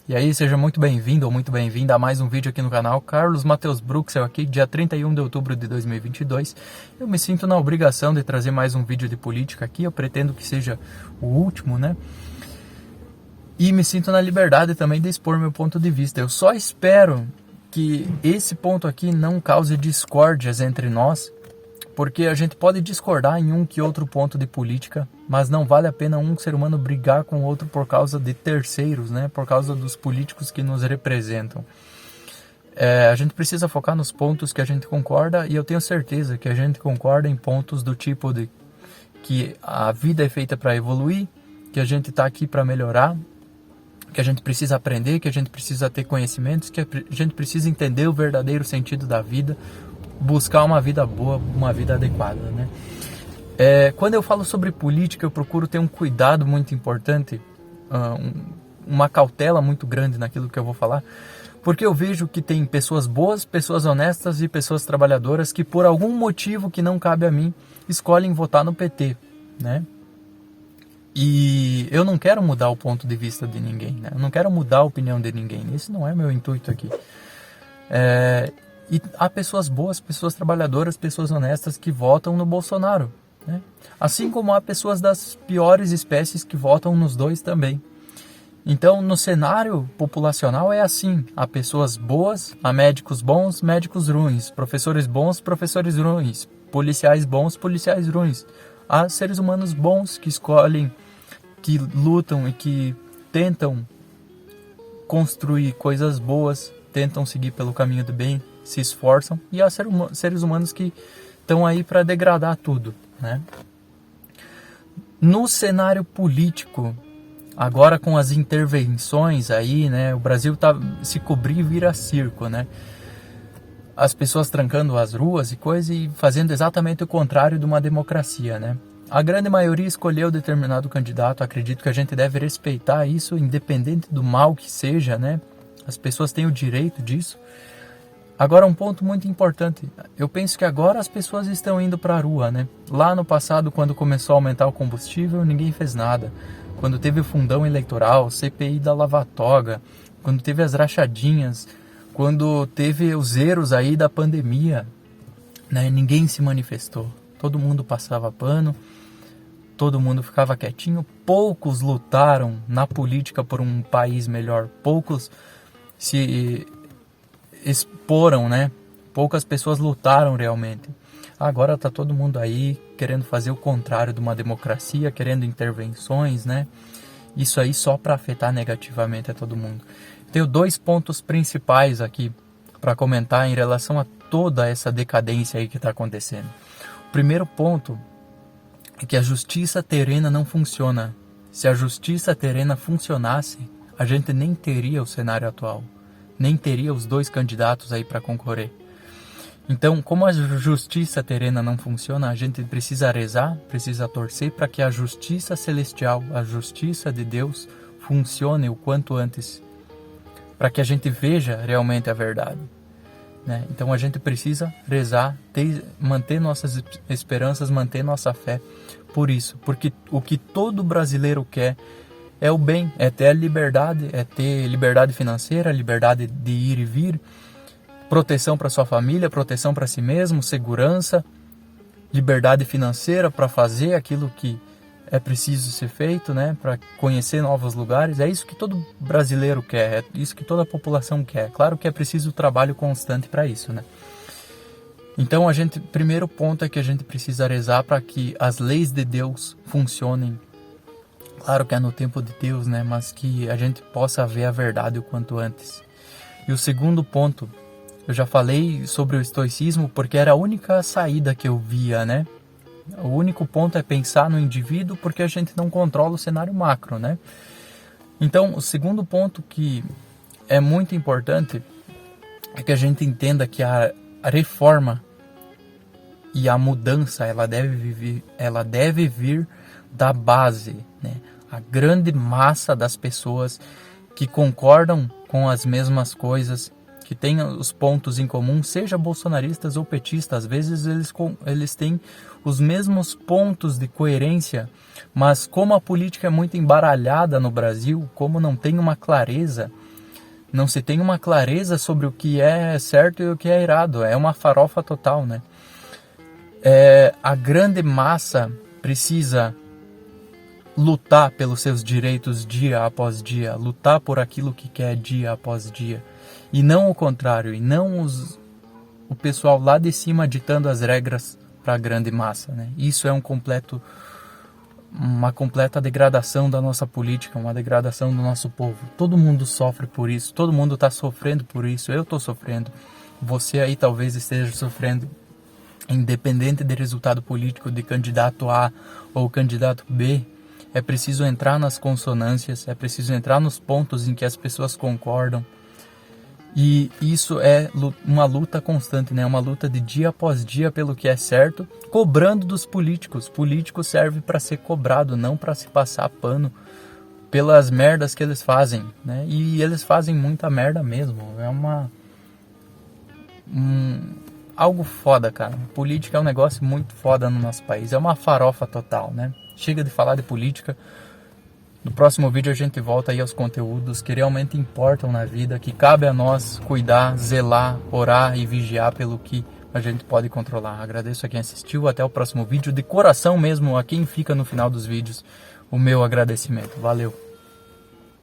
E aí, seja muito bem-vindo ou muito bem-vinda a mais um vídeo aqui no canal. Carlos Matheus Bruxel aqui, dia 31 de outubro de 2022. Eu me sinto na obrigação de trazer mais um vídeo de política aqui, eu pretendo que seja o último, né? E me sinto na liberdade também de expor meu ponto de vista. Eu só espero que esse ponto aqui não cause discórdias entre nós, porque a gente pode discordar em um que outro ponto de política, mas não vale a pena um ser humano brigar com o outro por causa de terceiros, né? Por causa dos políticos que nos representam. A gente precisa focar nos pontos que a gente concorda, e eu tenho certeza que a gente concorda em pontos do tipo de que a vida é feita para evoluir, que a gente está aqui para melhorar, que a gente precisa aprender, que a gente precisa ter conhecimentos, que a gente precisa entender o verdadeiro sentido da vida, buscar uma vida boa, uma vida adequada, né? Quando eu falo sobre política, eu procuro ter um cuidado muito importante, uma cautela muito grande naquilo que eu vou falar, porque eu vejo que tem pessoas boas, pessoas honestas e pessoas trabalhadoras que, por algum motivo que não cabe a mim, escolhem votar no PT, né? E eu não quero mudar o ponto de vista de ninguém, né? Eu não quero mudar a opinião de ninguém. Esse não é meu intuito aqui. E há pessoas boas, pessoas trabalhadoras, pessoas honestas que votam no Bolsonaro, né? Assim como há pessoas das piores espécies que votam nos dois também. Então, no cenário populacional é assim. Há pessoas boas, há médicos bons, médicos ruins, professores bons, professores ruins, policiais bons, policiais ruins. Há seres humanos bons que escolhem, que lutam e que tentam construir coisas boas, tentam seguir pelo caminho do bem, se esforçam, e há seres humanos que estão aí para degradar tudo, né? No cenário político, agora com as intervenções aí, né, o Brasil tá se cobrir e vira circo, né? As pessoas trancando as ruas e coisa e fazendo exatamente o contrário de uma democracia, né? A grande maioria escolheu determinado candidato, acredito que a gente deve respeitar isso, independente do mal que seja, né? As pessoas têm o direito disso. Agora, um ponto muito importante, eu penso que agora as pessoas estão indo para a rua, né? Lá no passado, quando começou a aumentar o combustível, ninguém fez nada. Quando teve o fundão eleitoral, CPI da Lava Toga, quando teve as rachadinhas, quando teve os erros aí da pandemia, né? Ninguém se manifestou. Todo mundo passava pano, todo mundo ficava quietinho. Poucos lutaram na política por um país melhor. Poucos se exporam, né? Poucas pessoas lutaram realmente. Agora está todo mundo aí querendo fazer o contrário de uma democracia, querendo intervenções, né? Isso aí só para afetar negativamente a todo mundo. Tenho dois pontos principais aqui para comentar em relação a toda essa decadência aí que está acontecendo. O primeiro ponto é que a justiça terrena não funciona. Se a justiça terrena funcionasse, a gente nem teria o cenário atual. Nem teria os dois candidatos aí para concorrer. Então, como a justiça terrena não funciona, a gente precisa rezar, precisa torcer para que a justiça celestial, a justiça de Deus, funcione o quanto antes, para que a gente veja realmente a verdade, né? Então a gente precisa rezar, manter nossas esperanças, manter nossa fé por isso, porque o que todo brasileiro quer é o bem, é ter a liberdade, é ter liberdade financeira, liberdade de ir e vir, proteção para sua família, proteção para si mesmo, segurança, liberdade financeira para fazer aquilo que é preciso ser feito, né? Para conhecer novos lugares. É isso que todo brasileiro quer, é isso que toda a população quer. Claro que é preciso trabalho constante para isso, né? Então, primeiro ponto é que a gente precisa rezar para que as leis de Deus funcionem. Claro que é no tempo de Deus, né? Mas que a gente possa ver a verdade o quanto antes. E o segundo ponto, eu já falei sobre o estoicismo porque era a única saída que eu via, né? O único ponto é pensar no indivíduo porque a gente não controla o cenário macro, né? Então, o segundo ponto que é muito importante é que a gente entenda que a reforma e a mudança, ela deve vir da base, né? A grande massa das pessoas que concordam com as mesmas coisas, que têm os pontos em comum, seja bolsonaristas ou petistas, às vezes eles têm os mesmos pontos de coerência, mas como a política é muito embaralhada no Brasil, como não tem uma clareza, Não se tem uma clareza sobre o que é certo e o que é errado. É uma farofa total, né? A grande massa precisa lutar pelos seus direitos dia após dia, lutar por aquilo que quer dia após dia, e não o contrário, e não o pessoal lá de cima ditando as regras para a grande massa, né? Isso é uma completa degradação da nossa política, uma degradação do nosso povo. Todo mundo sofre por isso, todo mundo está sofrendo por isso, eu estou sofrendo, você aí talvez esteja sofrendo, independente do resultado político de candidato A ou candidato B. É preciso entrar nas consonâncias, é preciso entrar nos pontos em que as pessoas concordam. E isso é uma luta constante, né? Uma luta de dia após dia pelo que é certo, cobrando dos políticos. Político serve para ser cobrado, não para se passar pano pelas merdas que eles fazem, né? E eles fazem muita merda mesmo. É algo foda, cara. Política é um negócio muito foda no nosso país. É uma farofa total, né? Chega de falar de política. No próximo vídeo a gente volta aí aos conteúdos que realmente importam na vida, que cabe a nós cuidar, zelar, orar e vigiar pelo que a gente pode controlar. Agradeço a quem assistiu, até o próximo vídeo. De coração mesmo, a quem fica no final dos vídeos, o meu agradecimento. Valeu!